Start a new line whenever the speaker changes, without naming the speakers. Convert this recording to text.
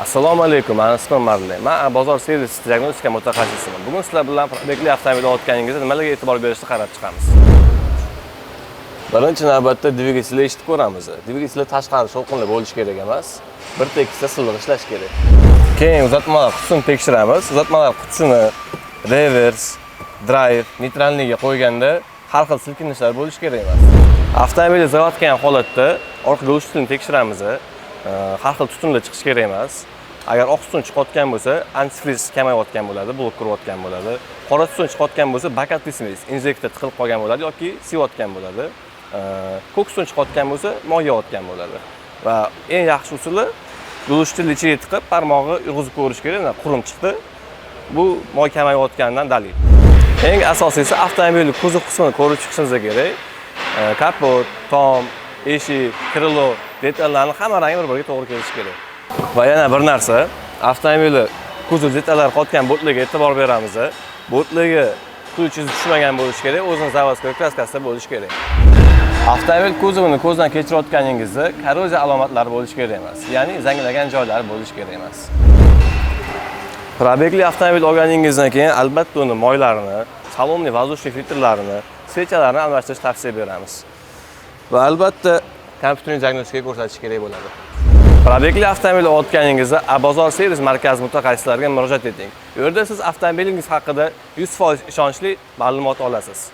Assalomu alaykum, men ismim Marley. Men bozor servis diagnostika mutaxassisiman. Bugun sizlar bilan probegli avtomobil olganingizda nimalarga e'tibor berishni qarab chiqamiz. Birinchi navbatda dvigatelni eshitib ko'ramiz. Dvigatel tashqari shovqinli bo'lishi kerak emas. Bir tekisda silliq ishlash kerak. Keyin uzatmalar qutisini tekshiramiz. Uzatmalar qutisini reverse, drive, neytralniga qo'yganda har xil silkinishlar bo'lishi kerak emas. Avtomobil zavodgan holatda orqa go'shtini tekshiramiz. Har xil tutunlar chiqish kerak emas. Agar oq tutun chiqayotgan bo'lsa, antifriz kamayotgan bo'ladi, blok qurayotgan bo'ladi. Qora tutun chiqayotgan bo'lsa, bakat desimiz, injektor tiqilib qolgan bo'ladi yoki sivayotgan bo'ladi. Ko'k tutun chiqayotgan bo'lsa, moy yog'ayotgan bo'ladi. Va eng yaxshi usuli go'shtni ichiga tiqib, barmog'i yurg'izib ko'rish kerak. Qurum chiqdi. Bu moy kamayotganidan dalil. Eng asosiysi avtomobilning kuzov qismini ko'rib chiqishimiz kerak. Kapot, tom, eshik, krilo detallarni hamma rangi bir-biriga to'g'ri kelishi kerak. Va yana bir narsa, avtomobilni kuzov detallari qotgan bo'tlarga e'tibor beramiz. Bo'tlarga suv chiz tushmagan bo'lishi kerak, o'zining zavodskiy kraskasida bo'lishi kerak. Avtomobil kuzovini ko'zdan kechirayotganingizda korroziya alomatlari bo'lishi kerak emas, ya'ni zanglagan joylari bo'lishi kerak emas. Probegli avtomobil olganingizdan keyin albatta uni moylarini, salonni воздушный filtrlarini, svechalarni almashtirish tavsiya beramiz. Va albatta kompyuterning diagnostikaga ko'rsatish kerak bo'ladi. Probegli avtomobil olganingizda bozor servis markazi mutaxassislariga murojaat eting. Bu yerda siz avtomobilingiz haqida 100% ishonchli ma'lumot olasiz.